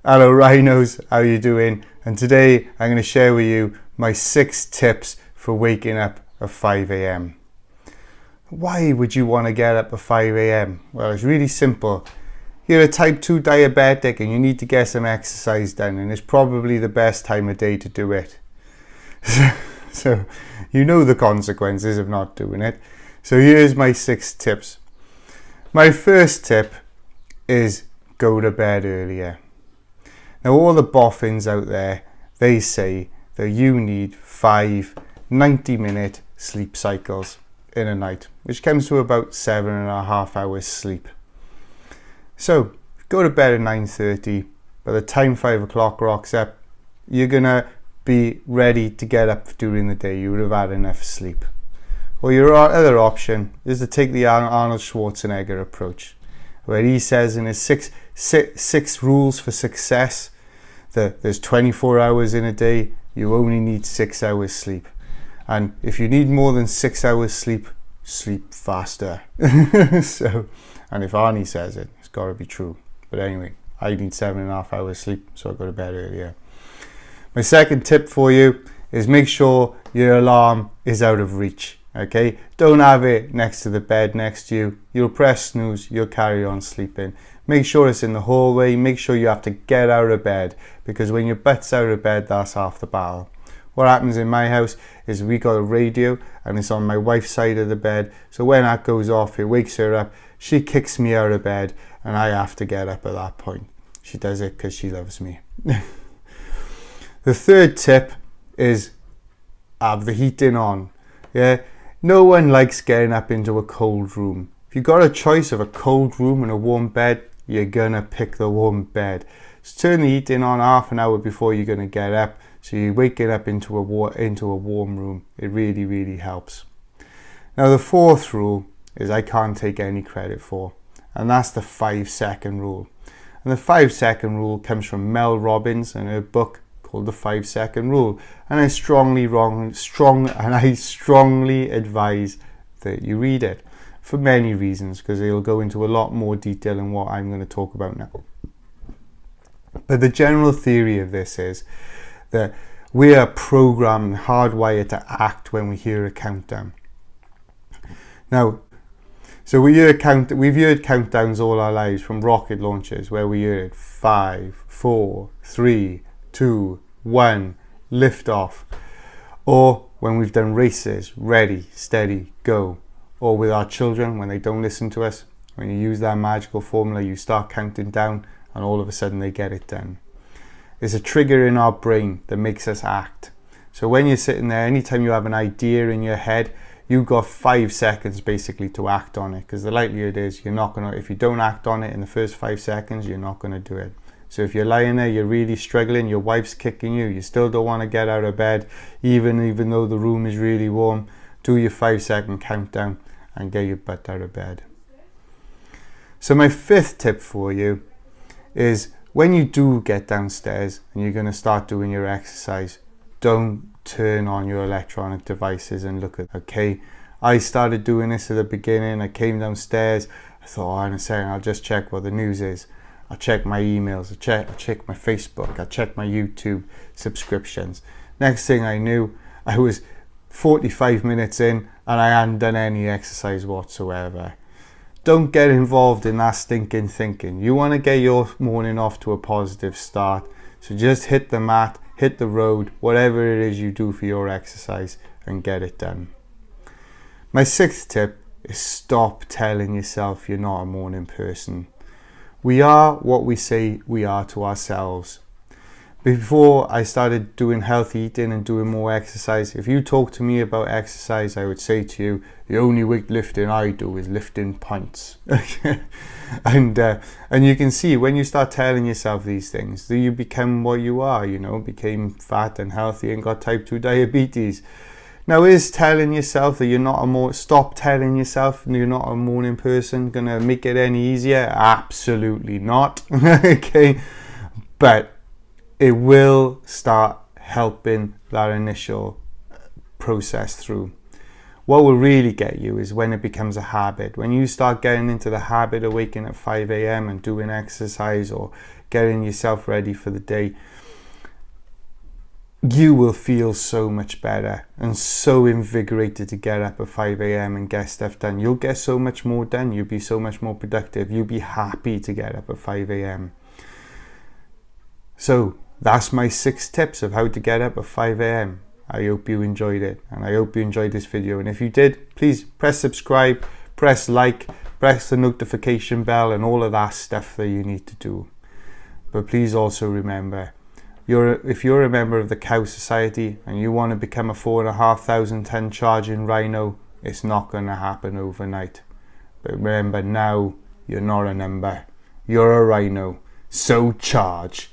Hello Rhinos, how you doing? And today I'm going to share with you my 6 tips for waking up at 5 a.m. Why would you want to get up at 5 a.m? Well, it's really simple. You're a type 2 diabetic and you need to get some exercise done, and it's probably the best time of day to do it. So you know the consequences of not doing it. So here's my 6 tips. My first tip is go to bed earlier. Now all the boffins out there, they say that you need 5 90-minute sleep cycles in a night, which comes to about 7.5 hours sleep. So go to bed at 9:30. By the time 5 o'clock rocks up, you're gonna be ready to get up during the day. You would have had enough sleep. Or your other option is to take the Arnold Schwarzenegger approach, where he says in his six rules for success that there's 24 hours in a day, you only need 6 hours sleep. And if you need more than 6 hours sleep, sleep faster. And if Arnie says it, it's got to be true. But anyway, I need 7.5 hours sleep, so I go to bed earlier. My second tip for you is make sure your alarm is out of reach. Okay, don't have it next to the bed next to you. You'll press snooze, you'll carry on sleeping. Make sure it's in the hallway. Make sure you have to get out of bed, because when your butt's out of bed, that's half the battle. What happens in my house is we got a radio and it's on my wife's side of the bed, so when that goes off, it wakes her up, she kicks me out of bed and I have to get up at that point. She does it because she loves me. The third tip is have the heating on. Yeah, no one likes getting up into a cold room. If you've got a choice of a cold room and a warm bed, you're gonna pick the warm bed. So turn the heating on half an hour before you're gonna get up, so you're waking up into a warm room. It really, really helps. Now the fourth rule is I can't take any credit for, and that's the 5-second rule. And the 5-second rule comes from Mel Robbins and her book called The 5-Second Rule, and I strongly advise that you read it for many reasons, because it'll go into a lot more detail than what I'm going to talk about now. But the general theory of this is that we are programmed, hardwired to act when we hear a countdown. Now, so we've heard countdowns all our lives, from rocket launches where we heard 5, 4, 3, 2, 1, lift off. Or when we've done races, ready, steady, go. Or with our children, when they don't listen to us, when you use that magical formula, you start counting down and all of a sudden they get it done. It's a trigger in our brain that makes us act. So when you're sitting there, anytime you have an idea in your head, you've got 5 seconds basically to act on it, because the likelihood is if you don't act on it in the first 5 seconds, you're not going to do it. So if you're lying there, you're really struggling, your wife's kicking you, you still don't want to get out of bed, even though the room is really warm, do your 5-second countdown and get your butt out of bed. So my 5th tip for you is, when you do get downstairs and you're going to start doing your exercise, don't turn on your electronic devices and look at it. Okay, I started doing this at the beginning. I came downstairs, I thought, in a second, I'll just check what the news is. I'll check my emails, I'll check my Facebook, I'll check my YouTube subscriptions. Next thing I knew, I was 45 minutes in and I hadn't done any exercise whatsoever. Don't get involved in that stinking thinking. You want to get your morning off to a positive start, so just hit the mat, hit the road, whatever it is you do for your exercise, and get it done. My 6th tip is stop telling yourself you're not a morning person. We are what we say we are to ourselves. Before I started doing healthy eating and doing more exercise, if you talk to me about exercise, I would say to you, the only weightlifting I do is lifting pints. and you can see, when you start telling yourself these things, that you become what you are, became fat and healthy and got type 2 diabetes. Now, is telling yourself that you're not stop telling yourself you're not a morning person gonna make it any easier? Absolutely not. Okay, but it will start helping that initial process through. What will really get you is when it becomes a habit. When you start getting into the habit of waking at 5 a.m. and doing exercise, or getting yourself ready for the day, you will feel so much better and so invigorated to get up at 5 a.m. and get stuff done. You'll get so much more done. You'll be so much more productive. You'll be happy to get up at 5 a.m. So that's my 6 tips of how to get up at 5 a.m. I hope you enjoyed it, and I hope you enjoyed this video. And if you did, please press subscribe, press like, press the notification bell, and all of that stuff that you need to do. But please also remember, if you're a member of the Cow Society and you want to become a 4,500 ton charging Rhino, it's not going to happen overnight. But remember, now you're not a number, you're a Rhino. So charge.